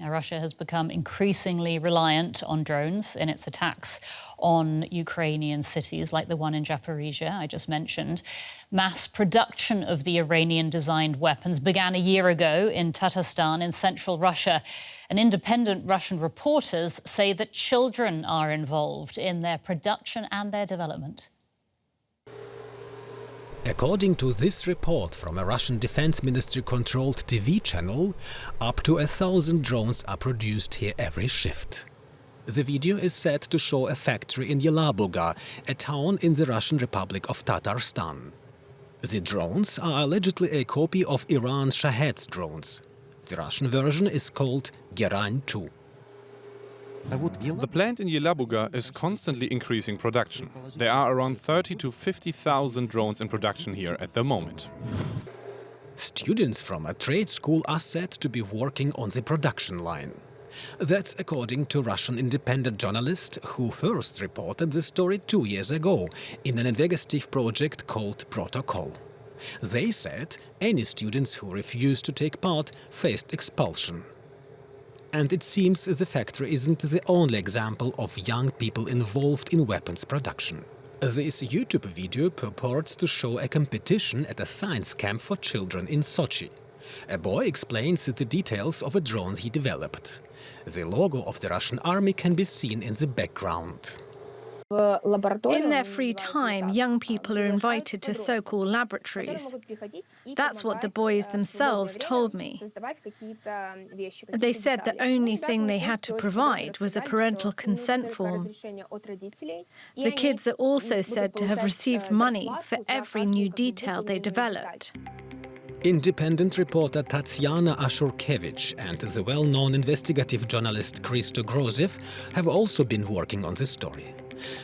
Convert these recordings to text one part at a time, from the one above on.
Now, Russia has become increasingly reliant on drones in its attacks on Ukrainian cities, like the one in Zaporizhzhia I just mentioned. Mass production of the Iranian-designed weapons began a year ago in Tatarstan in central Russia. And independent Russian reporters say that children are involved in their production and their development. According to this report from a Russian Defense Ministry-controlled TV channel, up to 1,000 drones are produced here every shift. The video is said to show a factory in Yelabuga, a town in the Russian Republic of Tatarstan. The drones are allegedly a copy of Iran's Shahed drones. The Russian version is called Geraň 2. The plant in Yelabuga is constantly increasing production. There are around 30 to 50,000 drones in production here at the moment. Students from a trade school are said to be working on the production line. That's according to Russian independent journalist who first reported the story 2 years ago in an investigative project called Protocol. They said any students who refused to take part faced expulsion. And it seems the factory isn't the only example of young people involved in weapons production. This YouTube video purports to show a competition at a science camp for children in Sochi. A boy explains the details of a drone he developed. The logo of the Russian army can be seen in the background. In their free time, young people are invited to so-called laboratories. That's what the boys themselves told me. They said the only thing they had to provide was a parental consent form. The kids are also said to have received money for every new detail they developed. Independent reporter Tatyana Ashurkevich and the well-known investigative journalist Christo Groziev have also been working on the story.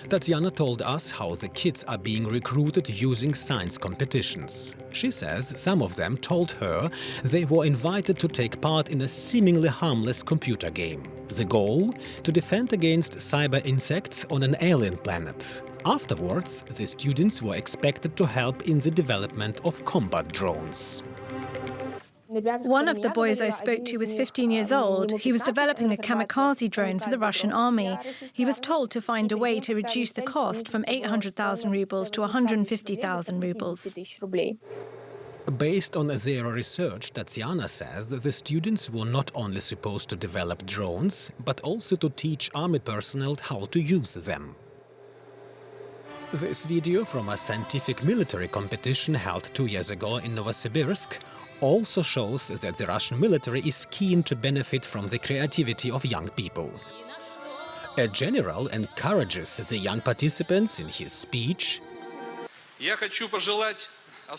Tatyana told us how the kids are being recruited using science competitions. She says some of them told her they were invited to take part in a seemingly harmless computer game. The goal? To defend against cyber insects on an alien planet. Afterwards, the students were expected to help in the development of combat drones. One of the boys I spoke to was 15 years old. He was developing a kamikaze drone for the Russian army. He was told to find a way to reduce the cost from 800,000 rubles to 150,000 rubles. Based on their research, Tatyana says that the students were not only supposed to develop drones, but also to teach army personnel how to use them. This video from a scientific military competition held 2 years ago in Novosibirsk also shows that the Russian military is keen to benefit from the creativity of young people. A general encourages the young participants in his speech.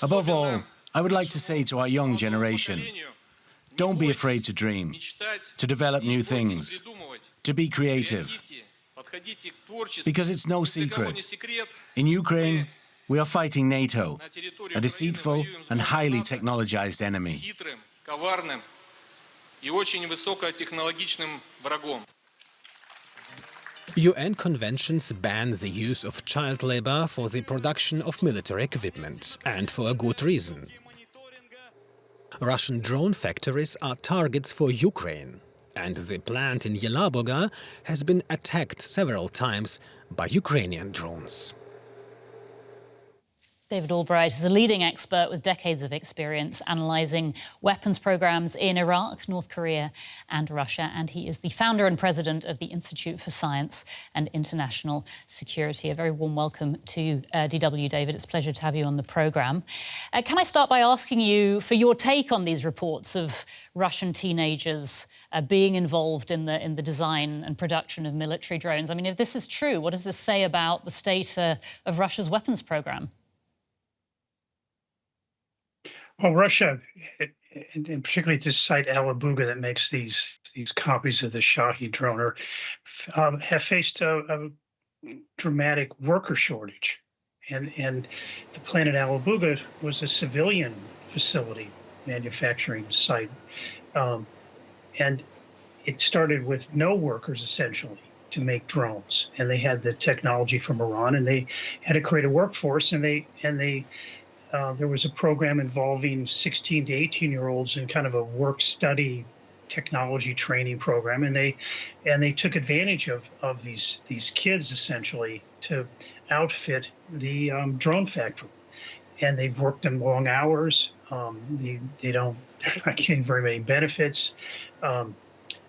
Above all, I would like to say to our young generation, don't be afraid to dream, to develop new things, to be creative. Because it's no secret. In Ukraine, we are fighting NATO, a deceitful and highly technologized enemy. UN conventions ban the use of child labor for the production of military equipment, and for a good reason. Russian drone factories are targets for Ukraine, and the plant in Yelabuga has been attacked several times by Ukrainian drones. David Albright is a leading expert with decades of experience analysing weapons programmes in Iraq, North Korea and Russia, and he is the founder and president of the Institute for Science and International Security. A very warm welcome to DW, David. It's a pleasure to have you on the programme. Can I start by asking you for your take on these reports of Russian teenagers being involved in the design and production of military drones? I mean, if this is true, what does this say about the state of Russia's weapons programme? Well, Russia, and particularly this site Alabuga that makes these copies of the Shahed drone, have faced a dramatic worker shortage, and the plant at Alabuga was a civilian facility manufacturing site, and it started with no workers essentially to make drones, and they had the technology from Iran, and they had to create a workforce, and there was a program involving 16 to 18-year-olds in kind of a work-study technology training program, and they took advantage of these kids essentially to outfit the drone factory. And they've worked them long hours. They're not getting very many benefits.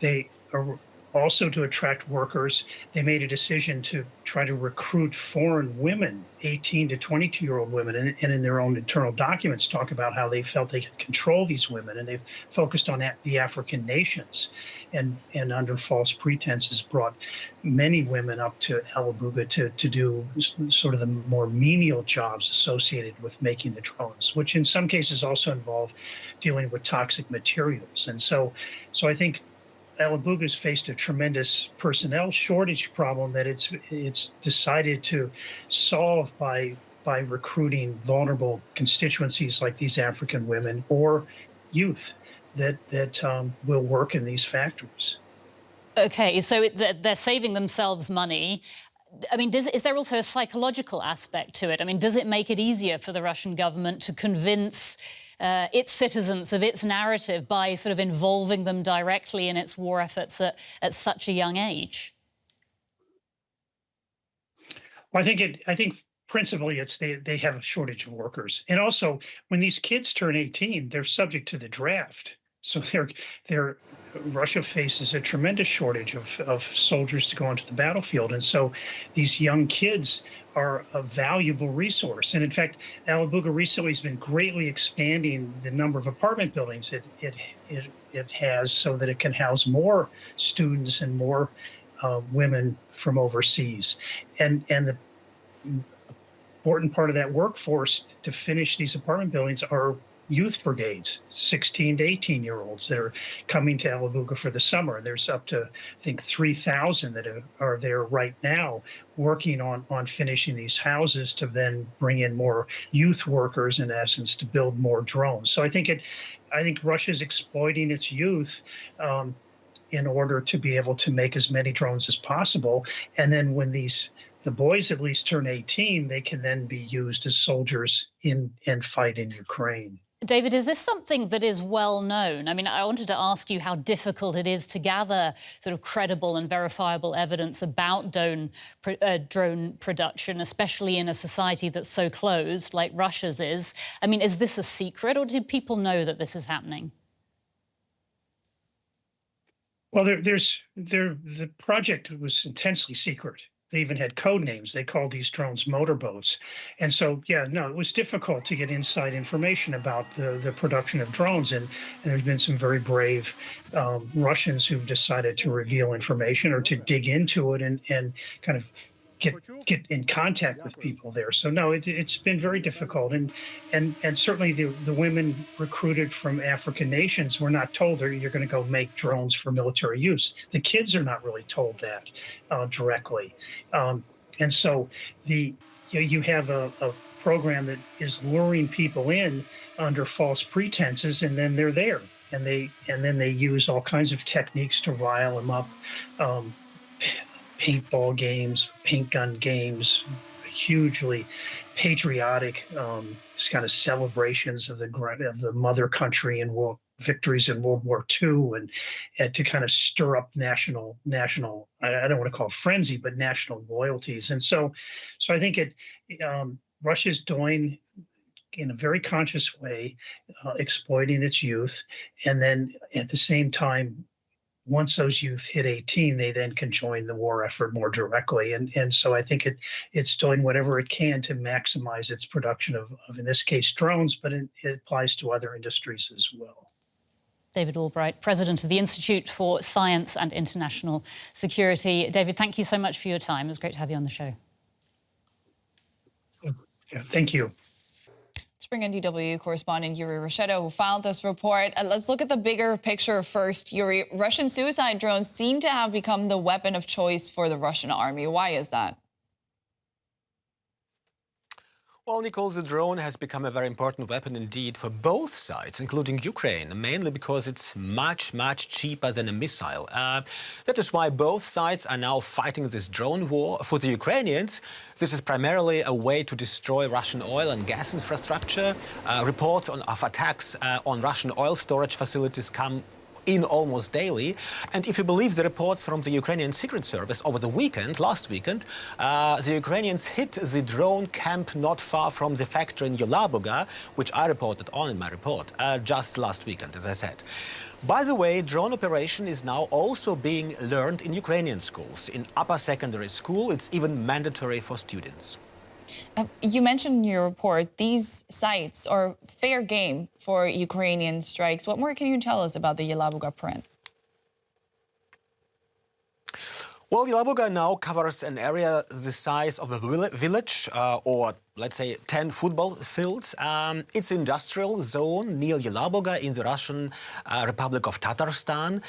They are also, to attract workers, they made a decision to try to recruit foreign women, 18 to 22-year-old women, and in their own internal documents talk about how they felt they could control these women, and they've focused on the African nations, and under false pretenses brought many women up to Alabuga to do sort of the more menial jobs associated with making the drones, which in some cases also involve dealing with toxic materials. And so I think Alabuga's faced a tremendous personnel shortage problem that it's decided to solve by recruiting vulnerable constituencies like these African women or youth that will work in these factories. Okay, so they're saving themselves money. I mean, is there also a psychological aspect to it? I mean, does it make it easier for the Russian government to convince its citizens of its narrative by sort of involving them directly in its war efforts at such a young age? Well, I think principally it's they have a shortage of workers, and also when these kids turn 18, they're subject to the draft. So Russia faces a tremendous shortage of soldiers to go onto the battlefield, and so these young kids are a valuable resource. And in fact, Alabuga recently has been greatly expanding the number of apartment buildings it has so that it can house more students and more women from overseas. And the important part of that workforce to finish these apartment buildings are youth brigades, 16 to 18-year-olds that are coming to Alabuga for the summer. There's up to, I think, 3,000 that are there right now working on finishing these houses to then bring in more youth workers, in essence, to build more drones. So I think Russia's exploiting its youth in order to be able to make as many drones as possible. And then when the boys at least turn 18, they can then be used as soldiers and fight in Ukraine. David, is this something that is well known? I mean, I wanted to ask you how difficult it is to gather sort of credible and verifiable evidence about drone production, especially in a society that's so closed like Russia's is. I mean, is this a secret, or do people know that this is happening? Well, the project was intensely secret. They even had code names. They called these drones motorboats. And so, yeah, no, it was difficult to get inside information about the production of drones. And there's been some very brave Russians who've decided to reveal information or to dig into it and kind of get in contact with people there. So no, it's been very difficult, and certainly the women recruited from African nations were not told you're going to go make drones for military use. The kids are not really told that directly, and so you have a program that is luring people in under false pretenses, and then they're there, and then they use all kinds of techniques to rile them up. Paintball games, paint gun games, hugely patriotic kind of celebrations of the mother country and victories in World War II, and to kind of stir up national I don't want to call it frenzy, but national loyalties. And so I think Russia's doing in a very conscious way, exploiting its youth, and then at the same time, once those youth hit 18, they then can join the war effort more directly. And so I think it's doing whatever it can to maximize its production of in this case, drones, but it applies to other industries as well. David Albright, President of the Institute for Science and International Security. David, thank you so much for your time. It was great to have you on the show. Yeah, thank you. Bring in DW correspondent Juri Rescheto, who filed this report. Let's look at the bigger picture first. Juri, Russian suicide drones seem to have become the weapon of choice for the Russian army. Why is that? Well, Nicole, the drone has become a very important weapon indeed for both sides, including Ukraine, mainly because it's much, much cheaper than a missile. That is why both sides are now fighting this drone war. For the Ukrainians, this is primarily a way to destroy Russian oil and gas infrastructure. Reports of attacks on Russian oil storage facilities come in almost daily. And if you believe the reports from the Ukrainian Secret Service over the weekend, last weekend, the Ukrainians hit the drone camp not far from the factory in Yelabuga, which I reported on in my report, just last weekend, as I said. By the way, drone operation is now also being learned in Ukrainian schools. In upper secondary school, it's even mandatory for students. You mentioned in your report these sites are fair game for Ukrainian strikes. What more can you tell us about the Yelabuga print? Well, Yelabuga now covers an area the size of a village, or let's say 10 football fields. It's an industrial zone near Yelabuga in the Russian Republic of Tatarstan,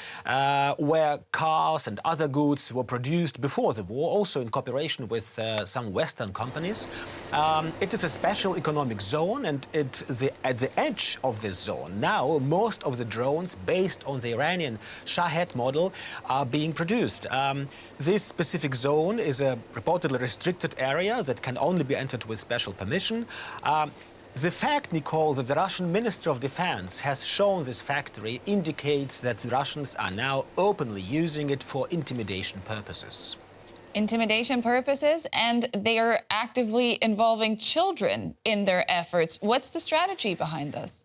where cars and other goods were produced before the war, also in cooperation with some Western companies. It is a special economic zone, and at the edge of this zone now, most of the drones based on the Iranian Shahed model are being produced. This specific zone is a reportedly restricted area that can only be entered with special permission. The fact, Nicole, that the Russian Minister of Defense has shown this factory indicates that the Russians are now openly using it for intimidation purposes. Intimidation purposes, and they are actively involving children in their efforts. What's the strategy behind this?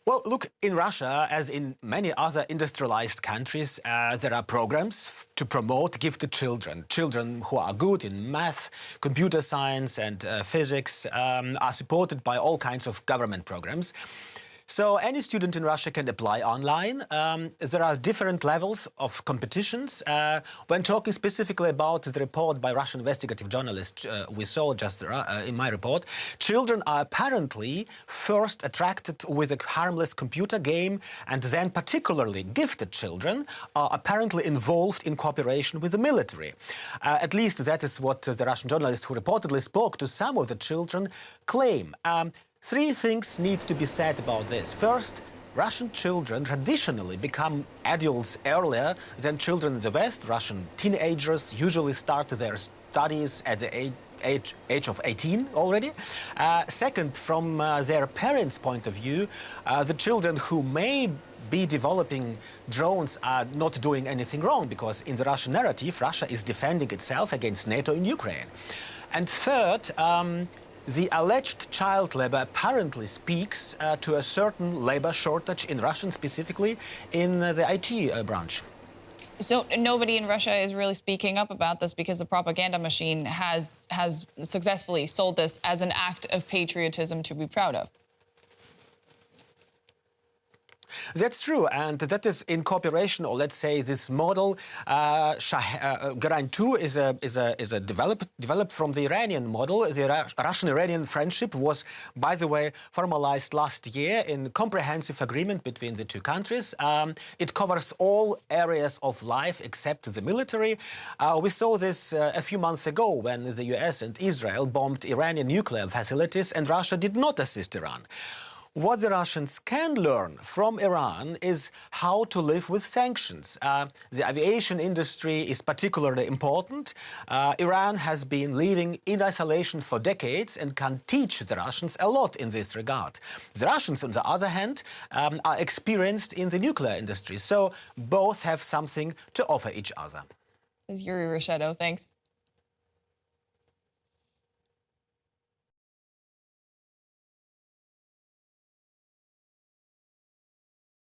Well, look, in Russia, as in many other industrialized countries, there are programs to promote gifted children. Children who are good in math, computer science and physics are supported by all kinds of government programs. So any student in Russia can apply online. There are different levels of competitions. When talking specifically about the report by Russian investigative journalists we saw just in my report, children are apparently first attracted with a harmless computer game, and then particularly gifted children are apparently involved in cooperation with the military. At least that is what the Russian journalists who reportedly spoke to some of the children claim. Three things need to be said about this. First, Russian children traditionally become adults earlier than children in the West. Russian teenagers usually start their studies at the age of 18 already. Second, from their parents' point of view, the children who may be developing drones are not doing anything wrong, because in the Russian narrative, Russia is defending itself against NATO in Ukraine. And third, the alleged child labor apparently speaks to a certain labor shortage in Russia, specifically in the IT branch. So nobody in Russia is really speaking up about this because the propaganda machine has successfully sold this as an act of patriotism to be proud of. That's true, and that is in cooperation, or let's say this model, Geraint 2 is a developed from the Iranian model. The Russian-Iranian friendship was, by the way, formalized last year in comprehensive agreement between the two countries. It covers all areas of life except the military. We saw this a few months ago when the US and Israel bombed Iranian nuclear facilities and Russia did not assist Iran. What the Russians can learn from Iran is how to live with sanctions. The aviation industry is particularly important. Iran has been living in isolation for decades and can teach the Russians a lot in this regard. The Russians, on the other hand, are experienced in the nuclear industry, so both have something to offer each other. Juri Rescheto, thanks.